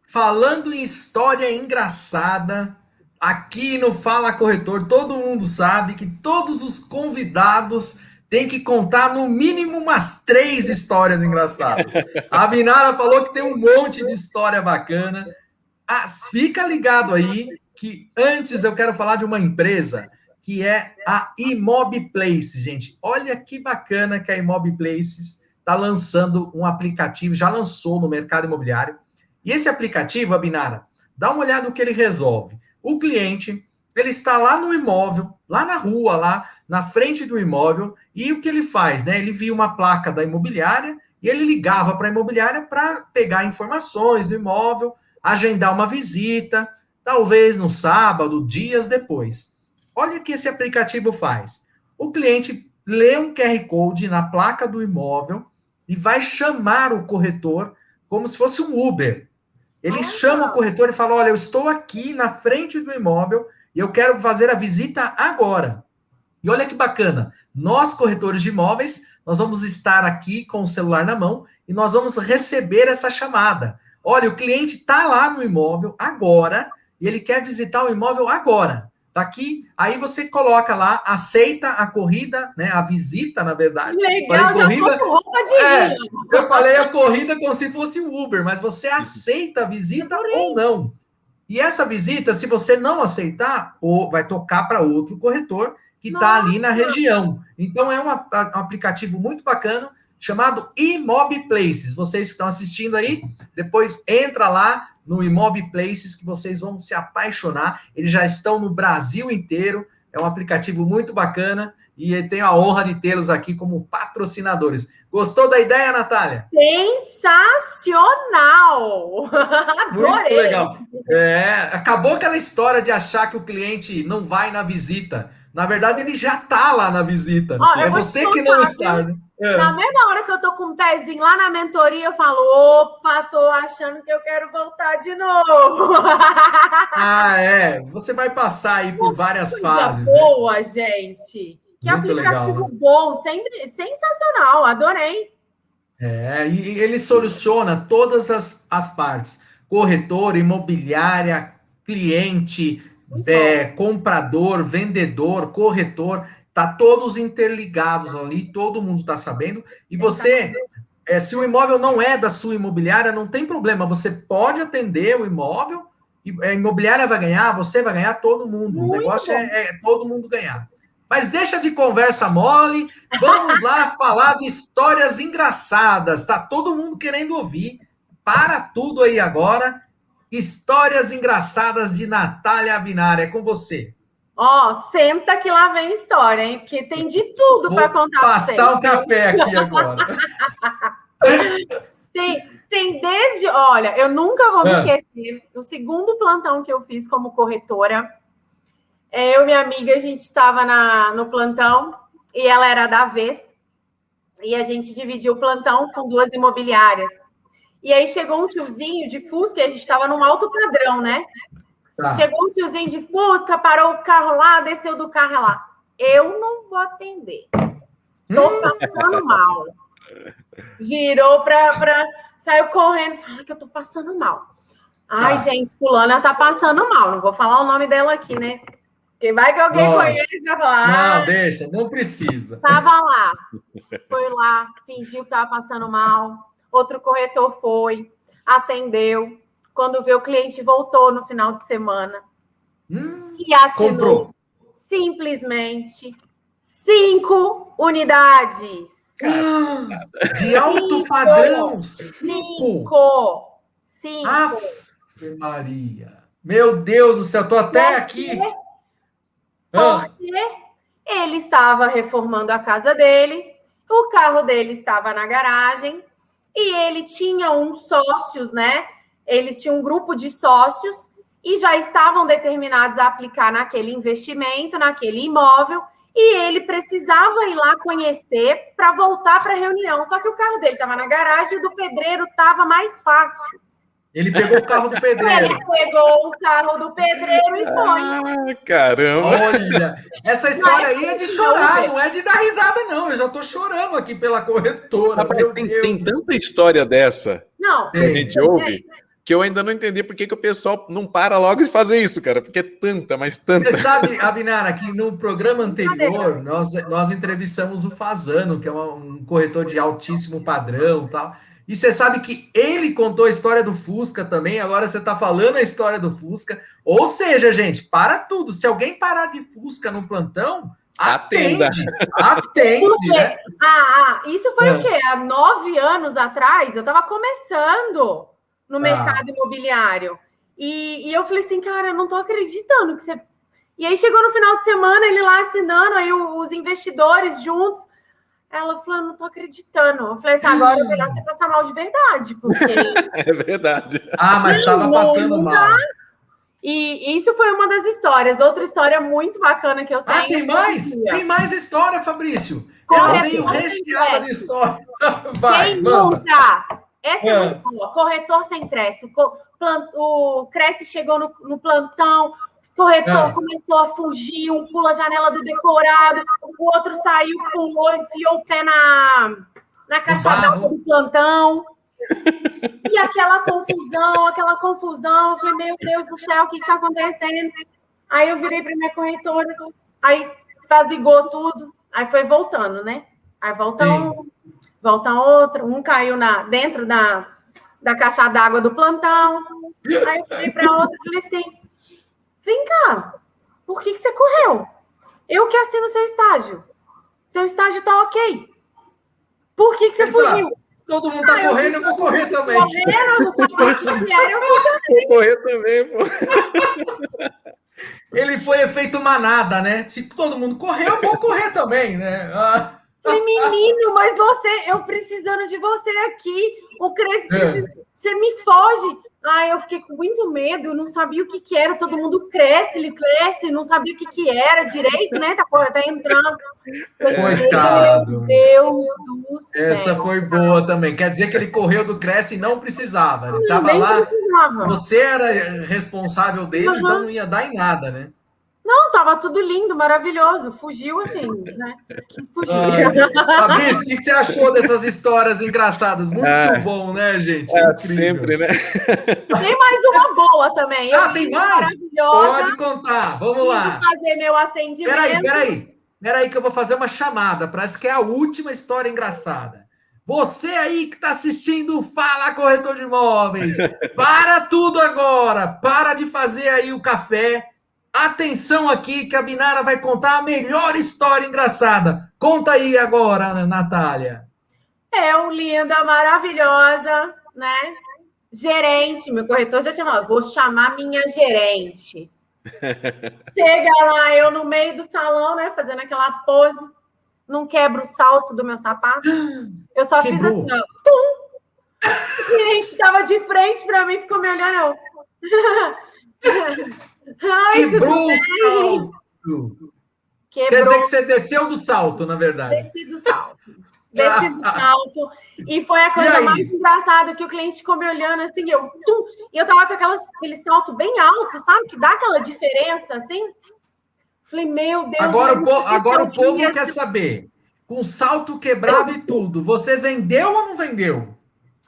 Falando em história engraçada, aqui no Fala Corretor, todo mundo sabe que todos os convidados têm que contar no mínimo umas 3 histórias engraçadas. A Minara falou que tem um monte de história bacana. Fica ligado aí que antes eu quero falar de uma empresa que é a Imobplace, gente. Olha que bacana que a Imobplace está lançando um aplicativo, já lançou no mercado imobiliário. E esse aplicativo, Abinara, dá uma olhada no que ele resolve. O cliente, ele está lá no imóvel, lá na rua, lá na frente do imóvel, e o que ele faz, né? Ele via uma placa da imobiliária e ele ligava para a imobiliária para pegar informações do imóvel, agendar uma visita, talvez no sábado, dias depois. Olha o que esse aplicativo faz. O cliente lê um QR Code na placa do imóvel e vai chamar o corretor como se fosse um Uber. Ele chama o corretor e fala, olha, eu estou aqui na frente do imóvel e eu quero fazer a visita agora. E olha que bacana, nós, corretores de imóveis, nós vamos estar aqui com o celular na mão e nós vamos receber essa chamada. Olha, o cliente está lá no imóvel agora e ele quer visitar o imóvel agora. Tá aqui, aí você coloca lá, aceita a corrida, né? A visita, na verdade. Legal, já corrida, tô com roupa de rir. eu falei a corrida como se fosse o Uber, mas você aceita a visita ou não. E essa visita, se você não aceitar, ou vai tocar para outro corretor que está ali na região. Então, é um aplicativo muito bacana, chamado Imob Places. Vocês que estão assistindo aí, depois entra lá no Imob Places, que vocês vão se apaixonar. Eles já estão no Brasil inteiro. É um aplicativo muito bacana e eu tenho a honra de tê-los aqui como patrocinadores. Gostou da ideia, Natália? Sensacional! Adorei! Muito legal. Acabou aquela história de achar que o cliente não vai na visita. Na verdade, ele já está lá na visita. É você que não está, né? Na mesma hora que eu tô com um pezinho lá na mentoria, eu falo, opa, tô achando que eu quero voltar de novo. Você vai passar aí por várias fases. Boa, né? Gente. Que muito aplicativo legal, né? bom, sempre sensacional, adorei. E ele soluciona todas as partes. Corretor, imobiliária, cliente, comprador, vendedor, corretor, tá todos interligados ali, todo mundo está sabendo. E você, se o imóvel não é da sua imobiliária, não tem problema, você pode atender o imóvel, e a imobiliária vai ganhar, você vai ganhar, todo mundo. Muito o negócio é todo mundo ganhar. Mas deixa de conversa mole, vamos lá falar de histórias engraçadas. Tá todo mundo querendo ouvir. Para tudo aí agora. Histórias engraçadas de Natália Abinari. É com você. Senta que lá vem história, hein? Porque tem de tudo para contar para você. Passar um café aqui agora. Tem desde... Olha, eu nunca vou me esquecer. O segundo plantão que eu fiz como corretora... Eu e minha amiga, a gente estava no plantão e ela era da vez e a gente dividiu o plantão com 2 imobiliárias. E aí chegou um tiozinho de Fusca e a gente estava num alto padrão, né? Tá. Chegou um tiozinho de Fusca, parou o carro lá, desceu do carro lá. Eu não vou atender. Tô passando mal. Virou saiu correndo, fala que eu tô passando mal. Ai, gente, fulana tá passando mal. Não vou falar o nome dela aqui, né? Porque vai que alguém conhece e vai falar. Não, deixa, não precisa. Tava lá. Foi lá, fingiu que tava passando mal. Outro corretor foi, atendeu. Quando vê, o cliente voltou no final de semana. E assinou comprou. Simplesmente 5 unidades. De alto padrão. 5. Ave Maria. Meu Deus do céu, tô até aqui. Porque ele estava reformando a casa dele, o carro dele estava na garagem e ele tinha uns sócios, né? Eles tinham um grupo de sócios e já estavam determinados a aplicar naquele investimento, naquele imóvel, e ele precisava ir lá conhecer para voltar para a reunião. Só que o carro dele estava na garagem e o do pedreiro estava mais fácil. Ele pegou o carro do pedreiro. Ele pegou o carro do pedreiro e foi. Caramba! Olha, essa história aí é de chorar, não é de dar risada, não. Eu já tô chorando aqui pela corretora. Rapaz, tem tanta história dessa que a gente ouve que eu ainda não entendi por que o pessoal não para logo de fazer isso, cara. Porque é tanta, mas tanta. Você sabe, Abinara, que no programa anterior nós entrevistamos o Fazano, que é um corretor de altíssimo padrão e tal. E você sabe que ele contou a história do Fusca também, agora você está falando a história do Fusca. Ou seja, gente, para tudo. Se alguém parar de Fusca no plantão, atende, né? Isso foi o quê? Há 9 anos atrás, eu estava começando no mercado imobiliário. E eu falei assim, cara, eu não estou acreditando que você... E aí chegou no final de semana, ele lá assinando, aí os investidores juntos. Ela falou, não tô acreditando. Eu falei assim, agora é melhor você passar mal de verdade, porque... É verdade. Mas estava passando mal. E isso foi uma das histórias. Outra história muito bacana que eu tenho. Tem mais? Tem mais história, Fabrício. Ela veio recheada de história. Vai, Quem manda. nunca? Essa é muito boa. Corretor sem Cresce. O Cresce chegou no plantão, o corretor começou a fugir, um pula a janela do decorado, o outro saiu, pulou, enfiou o pé na caixa d'água do plantão. E aquela confusão. Eu falei, meu Deus do céu, o que está acontecendo? Aí eu virei para minha corretora, aí tazigou tudo, aí foi voltando, né? Aí volta outro, um caiu dentro da caixa d'água do plantão. Aí eu falei para outra e falei assim, vem cá, por que você correu? Eu que assino seu estágio. Seu estágio tá ok. Por que você fugiu? Todo mundo tá correndo, eu vou correr também. Correndo, eu não sabia o que era, eu fui também. Vou correr também, pô. Ele foi efeito manada, né? Se todo mundo correr, eu vou correr também, né? Falei, menino, mas eu precisando de você aqui, o Cresce precisa, você me foge. Ai, eu fiquei com muito medo, eu não sabia o que era, todo mundo cresce, não sabia o que era direito, né? Tá entrando. Coitado. Meu Deus do céu. Essa foi boa também. Quer dizer que ele correu do Cresce e não precisava. Ele tava Nem lá, precisava. você era responsável dele, então não ia dar em nada, né? Não, tava tudo lindo, maravilhoso. Fugiu assim, né? Quis fugir. Fabrício, o que você achou dessas histórias engraçadas? Muito bom, né, gente? Sempre, né? Tem mais uma boa também. Tem mais? Maravilhosa. Pode contar, vamos lá. Fazer meu atendimento. Peraí que eu vou fazer uma chamada. Parece que é a última história engraçada. Você aí que está assistindo Fala Corretor de Imóveis, para tudo agora. Para de fazer aí o café. Atenção aqui que a Binara vai contar a melhor história engraçada. Conta aí agora, Natália. Linda, maravilhosa, né? Gerente, meu corretor já tinha falado, vou chamar minha gerente. Chega lá, eu no meio do salão, né, fazendo aquela pose, não quebro o salto do meu sapato. Eu só fiz assim, ó, pum! O cliente estava de frente para mim, ficou me olhando, Quebrou o salto. Quer dizer que você desceu do salto, na verdade. Desci do salto. E foi a coisa mais engraçada que o cliente ficou me olhando assim, e eu tava com aquele salto bem alto, sabe? Que dá aquela diferença, assim. Falei, meu Deus. Agora o povo quer saber. Com salto quebrado e tudo, você vendeu ou não vendeu?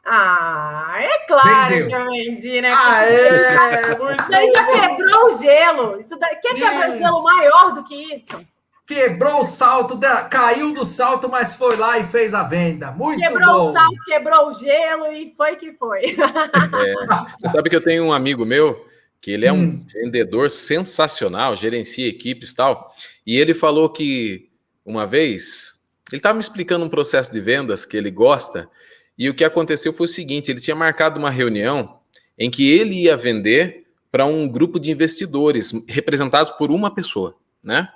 É claro que eu vendi, né? Você já quebrou o gelo. Quer quebrar gelo maior do que isso? Quebrou o salto, caiu do salto, mas foi lá e fez a venda. Muito bom. Quebrou o salto, quebrou o gelo e foi que foi. Você sabe que eu tenho um amigo meu que ele é um vendedor sensacional, gerencia equipes e tal, e ele falou que uma vez, ele estava me explicando um processo de vendas que ele gosta, e o que aconteceu foi o seguinte, ele tinha marcado uma reunião em que ele ia vender para um grupo de investidores representados por uma pessoa, né?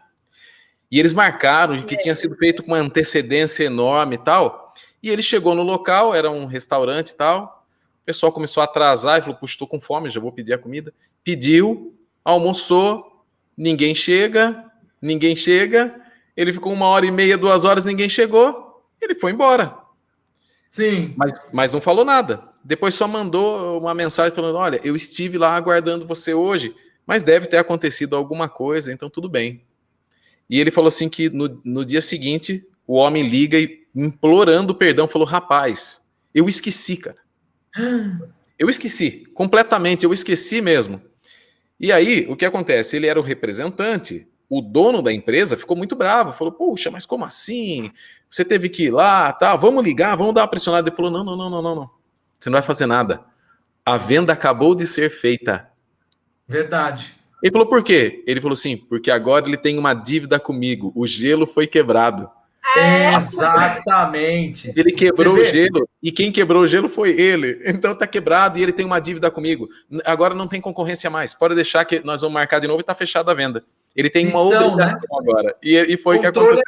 E eles marcaram que tinha sido feito com uma antecedência enorme e tal. E ele chegou no local, era um restaurante e tal. O pessoal começou a atrasar e falou, puxa, estou com fome, já vou pedir a comida. Pediu, almoçou, ninguém chega. Ele ficou 1h30, 2 horas, ninguém chegou. Ele foi embora. Sim. Mas não falou nada. Depois só mandou uma mensagem falando, olha, eu estive lá aguardando você hoje, mas deve ter acontecido alguma coisa, então tudo bem. E ele falou assim que no dia seguinte, o homem liga e implorando perdão, falou, rapaz, eu esqueci, cara. Eu esqueci, completamente, eu esqueci mesmo. E aí, o que acontece? Ele era o representante, o dono da empresa ficou muito bravo, falou, puxa, mas como assim? Você teve que ir lá, tá? Vamos ligar, vamos dar uma pressionada. Ele falou, não, você não vai fazer nada. A venda acabou de ser feita. Verdade. Ele falou, por quê? Ele falou assim, porque agora ele tem uma dívida comigo, o gelo foi quebrado. Exatamente. Ele quebrou o gelo, e quem quebrou o gelo foi ele. Então tá quebrado e ele tem uma dívida comigo. Agora não tem concorrência mais, pode deixar que nós vamos marcar de novo e tá fechada a venda. Ele tem uma obrigação, né? Agora. E foi o que aconteceu.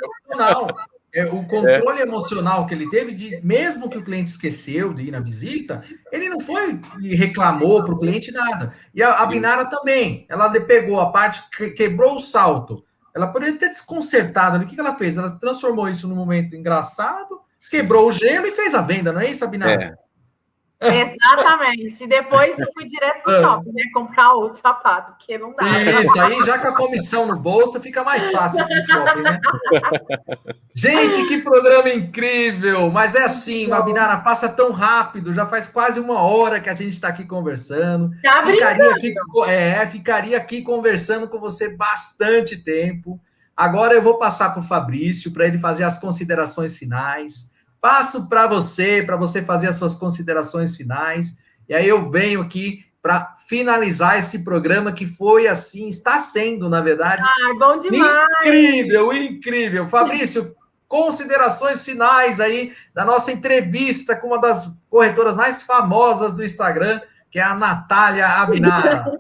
O controle emocional que ele teve, mesmo que o cliente esqueceu de ir na visita, ele não foi e reclamou para o cliente nada. E a Binara também, ela pegou a parte que quebrou o salto, Ela poderia ter desconcertado. O que ela fez? Ela transformou isso num momento engraçado, quebrou o gelo e fez a venda, não é isso, Abinara? Exatamente. E depois eu fui direto pro shopping, né? Comprar outro sapato, porque não dá. Isso, aí já com a comissão no bolso fica mais fácil pro shopping, né? Gente, que programa incrível! Mas é assim, Abinara, passa tão rápido, já faz quase 1 hora que a gente está aqui conversando. Tá Ficaria aqui conversando com você bastante tempo. Agora eu vou passar para o Fabrício, para ele fazer as considerações finais. Passo para você fazer as suas considerações finais. E aí eu venho aqui para finalizar esse programa que foi assim, está sendo, na verdade. Bom demais! Incrível, incrível. Fabrício, considerações finais aí da nossa entrevista com uma das corretoras mais famosas do Instagram, que é a Natália Abinara.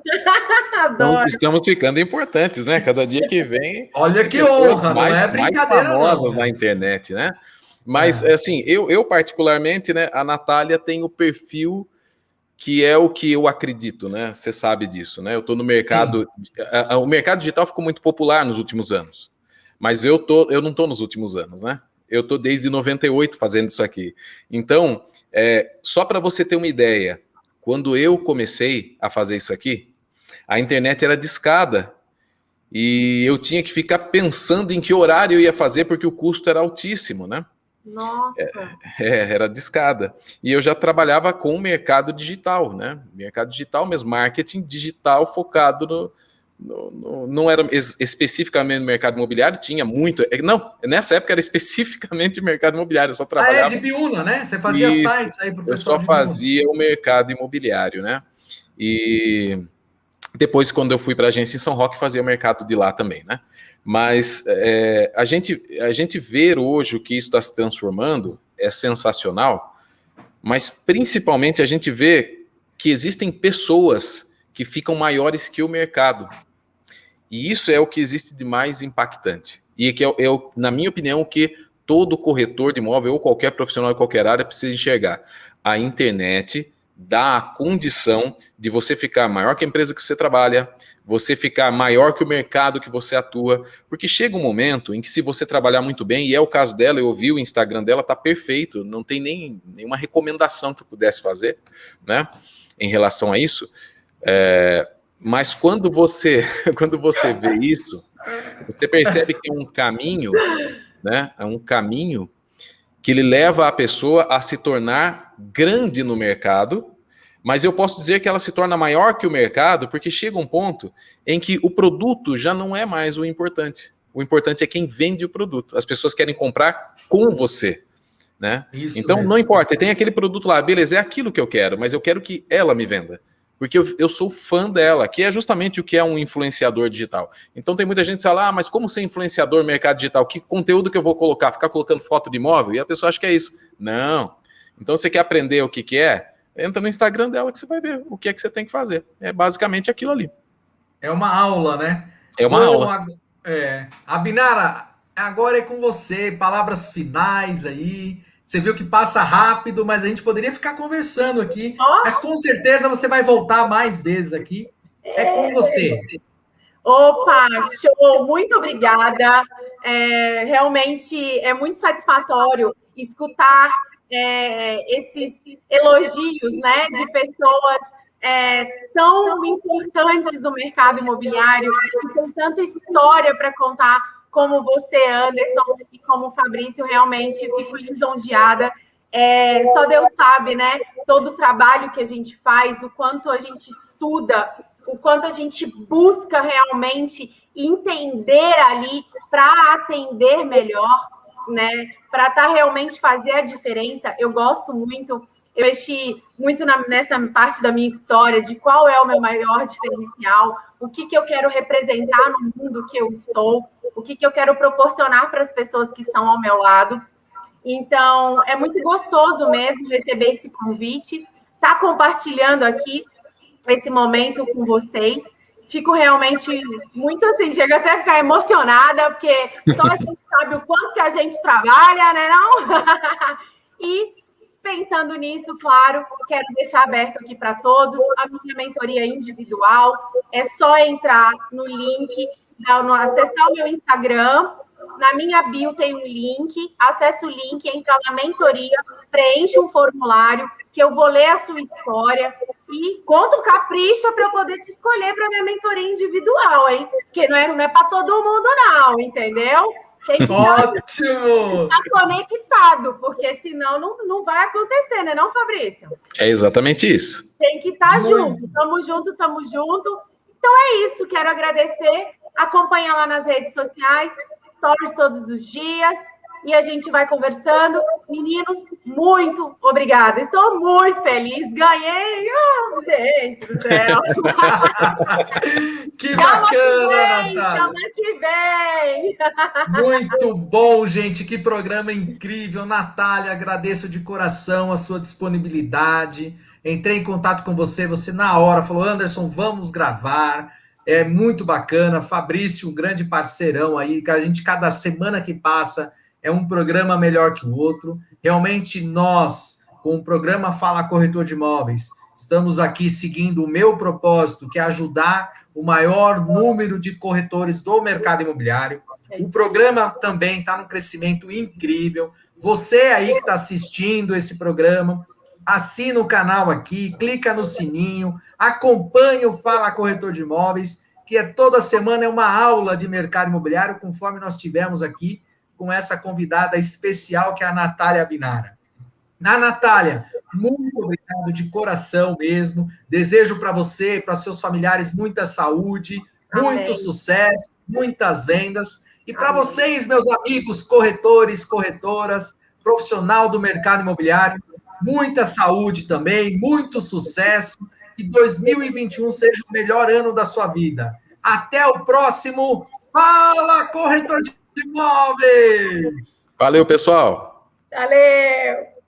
Adoro. Estamos ficando importantes, né? Cada dia que vem. Olha que honra, mais, não é brincadeira, mais famosas não. na internet, né? Mas, assim, eu particularmente, né? A Natália tem o perfil que é o que eu acredito, né? Você sabe disso, né? Eu estou no mercado. O mercado digital ficou muito popular nos últimos anos, mas eu não estou nos últimos anos, né? Eu estou desde 98 fazendo isso aqui. Então, só para você ter uma ideia, quando eu comecei a fazer isso aqui, a internet era discada e eu tinha que ficar pensando em que horário eu ia fazer porque o custo era altíssimo, né? Nossa! Era discada. E eu já trabalhava com o mercado digital, né? Mercado digital mesmo, marketing digital focado não era especificamente no mercado imobiliário, tinha muito. Não, nessa época era especificamente mercado imobiliário, eu só trabalhava. De Biúna, né? Você fazia sites aí para o pessoal. Eu só fazia o mercado imobiliário, né? E depois, quando eu fui para a agência em São Roque, fazia o mercado de lá também, né? Mas a gente ver hoje o que isso está se transformando é sensacional, mas principalmente a gente vê que existem pessoas que ficam maiores que o mercado. E isso é o que existe de mais impactante. E que na minha opinião, o que todo corretor de imóvel ou qualquer profissional de qualquer área precisa enxergar. A internet dá a condição de você ficar maior que a empresa que você trabalha, você ficar maior que o mercado que você atua, porque chega um momento em que se você trabalhar muito bem, e é o caso dela, eu ouvi o Instagram dela, tá perfeito, não tem nenhuma recomendação que eu pudesse fazer, né, em relação a isso, mas quando você vê isso, você percebe que é um caminho, né, é um caminho que ele leva a pessoa a se tornar grande no mercado, mas eu posso dizer que ela se torna maior que o mercado, porque chega um ponto em que o produto já não é mais o importante. O importante é quem vende o produto. As pessoas querem comprar com você, né? Isso então, mesmo. Não importa, tem aquele produto lá, beleza, é aquilo que eu quero, mas eu quero que ela me venda. Porque eu sou fã dela, que é justamente o que é um influenciador digital. Então tem muita gente que fala, mas como ser influenciador no mercado digital? Que conteúdo que eu vou colocar? Ficar colocando foto de imóvel? E a pessoa acha que é isso. Não. Então você quer aprender o que é? Entra no Instagram dela que você vai ver o que é que você tem que fazer. É basicamente aquilo ali. É uma aula, né? É uma aula. Abinara, agora é com você. Palavras finais aí. Você viu que passa rápido, mas a gente poderia ficar conversando aqui. Mas com certeza você vai voltar mais vezes aqui. É com você. Opa, show! Muito obrigada. Realmente é muito satisfatório escutar esses elogios, né, de pessoas tão importantes do mercado imobiliário, que tem tanta história para contar, como você, Anderson, e como o Fabrício. Realmente fico lisonjeada. Só Deus sabe, né, todo o trabalho que a gente faz, o quanto a gente estuda, o quanto a gente busca realmente entender ali para atender melhor, né, para realmente fazer a diferença. Eu gosto muito, eu mexi muito nessa parte da minha história, de qual é o meu maior diferencial, o que eu quero representar no mundo que eu estou, o que eu quero proporcionar para as pessoas que estão ao meu lado. Então, é muito gostoso mesmo receber esse convite, estar compartilhando aqui esse momento com vocês. Fico realmente muito assim, chego até a ficar emocionada, porque só a gente sabe o quanto que a gente trabalha, né, não? E pensando nisso, claro, quero deixar aberto aqui para todos a minha mentoria individual. É só entrar no link acessar o meu Instagram. Na minha bio tem um link, acessa o link, entra na mentoria, preenche um formulário, que eu vou ler a sua história e conta o capricho para eu poder te escolher para minha mentoria individual, hein? Porque não é para todo mundo, não, entendeu? Tem que estar conectado, porque senão não vai acontecer, né, não, Fabrício? É exatamente isso. Tem que estar junto. Tamo junto, tamo junto. Então é isso, quero agradecer. Acompanha lá nas redes sociais, stories todos os dias, e a gente vai conversando. Meninos, muito obrigada. Estou muito feliz. Ganhei. Oh, gente do céu. Que bacana, Natália. Semana que vem. Muito bom, gente. Que programa incrível. Natália, agradeço de coração a sua disponibilidade. Entrei em contato com você, você na hora falou, Anderson, vamos gravar. É muito bacana. Fabrício, um grande parceirão aí, que a gente, cada semana que passa, é um programa melhor que o outro. Realmente, nós, com o programa Fala Corretor de Imóveis, estamos aqui seguindo o meu propósito, que é ajudar o maior número de corretores do mercado imobiliário. O programa também está num crescimento incrível. Você aí que está assistindo esse programa, assina o canal aqui, clica no sininho, acompanhe o Fala Corretor de Imóveis, que toda semana é uma aula de mercado imobiliário, conforme nós tivemos aqui com essa convidada especial, que é a Natália Binara. Natália, muito obrigado de coração mesmo. Desejo para você e para seus familiares muita saúde, muito sucesso, muitas vendas. E para vocês, meus amigos corretores, corretoras, profissional do mercado imobiliário, muita saúde também, muito sucesso. Que 2021 seja o melhor ano da sua vida. Até o próximo Fala Corretor de Imóveis! Valeu, pessoal! Valeu!